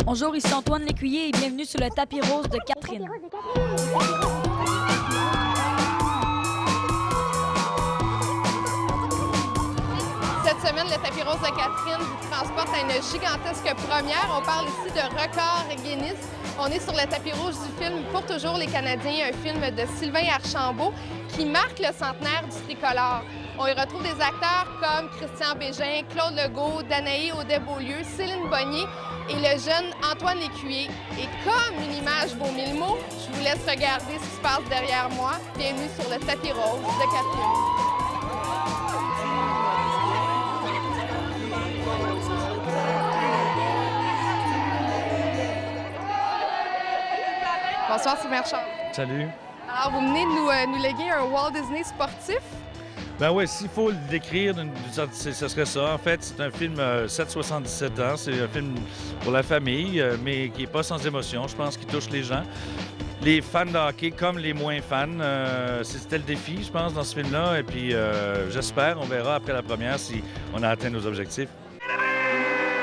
Bonjour, ici Antoine Lécuyer et bienvenue sur le tapis rose de Catherine. Cette semaine, le tapis rose de Catherine vous transporte à une gigantesque première. On parle ici de record Guinness. On est sur le tapis rouge du film Pour toujours les Canadiens, un film de Sylvain Archambault qui marque le centenaire du tricolore. On y retrouve des acteurs comme Christian Bégin, Claude Legault, Danaï Audet-Beaulieu, Céline Bonnier et le jeune Antoine Lécuyer. Et comme une image vaut 1000 mots, je vous laisse regarder ce qui se passe derrière moi. Bienvenue sur le tapis rose de Catherine. Bonsoir, Sylvain Archambault. Salut. Alors, vous venez de nous léguer un Walt Disney sportif. Ben oui, s'il faut le décrire, ce serait ça. En fait, c'est un film 7-77 ans. C'est un film pour la famille, mais qui n'est pas sans émotion. Je pense qu'il touche les gens. Les fans de hockey comme les moins fans. C'était le défi, je pense, dans ce film-là. Et puis, j'espère, on verra après la première si on a atteint nos objectifs.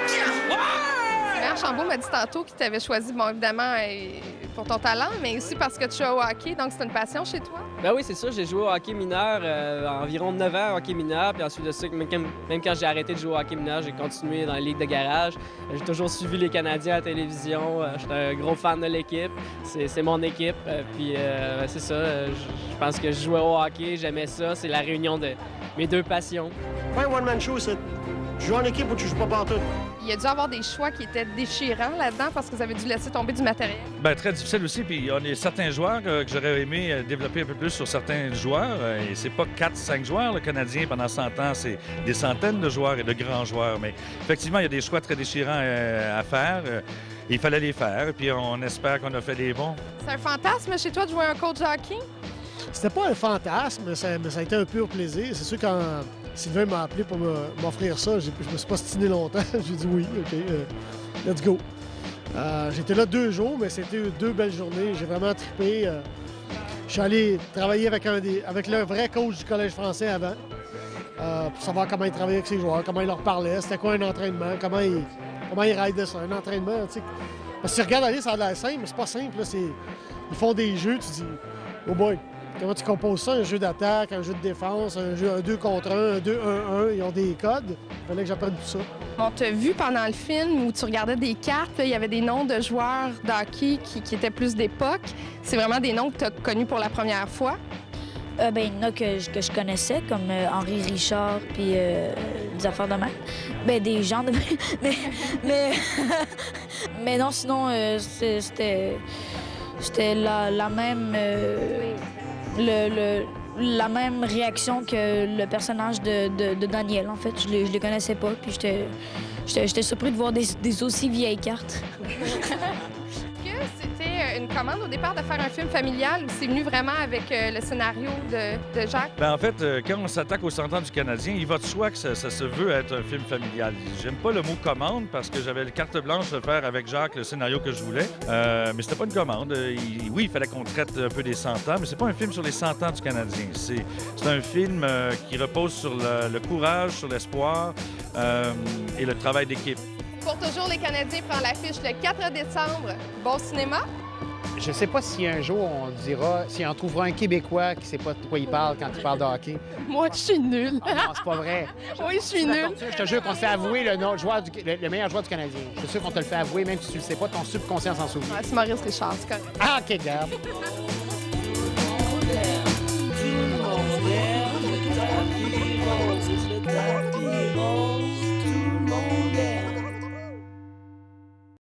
Sylvain Archambault m'a dit tantôt qu'il t'avait choisi, bon, évidemment, pour ton talent, mais aussi parce que tu joues au hockey, donc c'est une passion chez toi? Ben oui, c'est ça. J'ai joué au hockey mineur environ 9 ans au hockey mineur. Puis ensuite de ça, même quand j'ai arrêté de jouer au hockey mineur, j'ai continué dans les ligues de garage. J'ai toujours suivi les Canadiens à la télévision. J'étais un gros fan de l'équipe. C'est mon équipe. Puis c'est ça. Je pense que je jouais au hockey, j'aimais ça. C'est la réunion de mes deux passions. Pas un one-man show, c'est tu joues en équipe ou tu joues pas partout. Il y a dû avoir des choix qui étaient déchirants là-dedans parce que vous avez dû laisser tomber du matériel. Bien, très difficile aussi. Puis, on a certains joueurs que j'aurais aimé développer un peu plus sur certains joueurs. Et c'est pas 4-5 joueurs. Le Canadien, pendant 100 ans, c'est des centaines de joueurs et de grands joueurs. Mais effectivement, il y a des choix très déchirants à faire. Il fallait les faire. Puis, on espère qu'on a fait des bons. C'est un fantasme chez toi de jouer un coach de hockey? C'était pas un fantasme, mais ça a été un pur plaisir. C'est sûr, quand Sylvain m'a appelé pour m'offrir ça, je me suis pas stiné longtemps. J'ai dit oui, OK, let's go. J'étais là 2 jours, mais c'était 2 belles journées. J'ai vraiment trippé. Je suis allé travailler avec le vrai coach du Collège français avant, pour savoir comment il travaillait avec ses joueurs, comment il leur parlait, c'était quoi un entraînement, comment il raidaient ça, un entraînement. Tu sais. Parce que si tu regardes aller, ça a l'air simple, mais c'est pas simple. Là, ils font des jeux, tu dis, oh boy. Comment tu composes ça? Un jeu d'attaque, un jeu de défense, un 2 contre 1, un 2-1-1. Ils ont des codes. Il fallait que j'apprenne tout ça. On t'a vu pendant le film où tu regardais des cartes, là, il y avait des noms de joueurs de hockey qui étaient plus d'époque. C'est vraiment des noms que tu as connus pour la première fois? Ben, il y en a que je connaissais, comme Henri Richard, puis des affaires de même. Ben, des gens de... mais non, sinon, c'était la même... la même réaction que le personnage de Daniel, en fait. Je les connaissais pas, puis j'étais surpris de voir des aussi vieilles cartes. Est-ce que c'était une commande au départ de faire un film familial ou c'est venu vraiment avec le scénario de Jacques? Bien, en fait, quand on s'attaque au 100 ans du Canadien, il va de soi que ça se veut être un film familial. J'aime pas le mot commande parce que j'avais le carte blanche de faire avec Jacques le scénario que je voulais. Mais c'était pas une commande. Oui, il fallait qu'on traite un peu des 100 ans, mais c'est pas un film sur les 100 ans du Canadien. C'est un film qui repose sur le courage, sur l'espoir et le travail d'équipe. Pour toujours, les Canadiens prend l'affiche le 4 décembre. Bon cinéma? Je sais pas si un jour on dira, si on trouvera un Québécois qui sait pas de quoi il parle quand il parle de hockey. Moi, je suis nulle. Ah non, c'est pas vrai. Oui, je suis nulle. Je te jure qu'on te fait avouer le meilleur joueur du Canadien. Je suis sûr qu'on te le fait avouer, même si tu le sais pas, ton subconscient s'en souvient. Ouais, c'est Maurice Richard, c'est correct. Ah, OK, garde.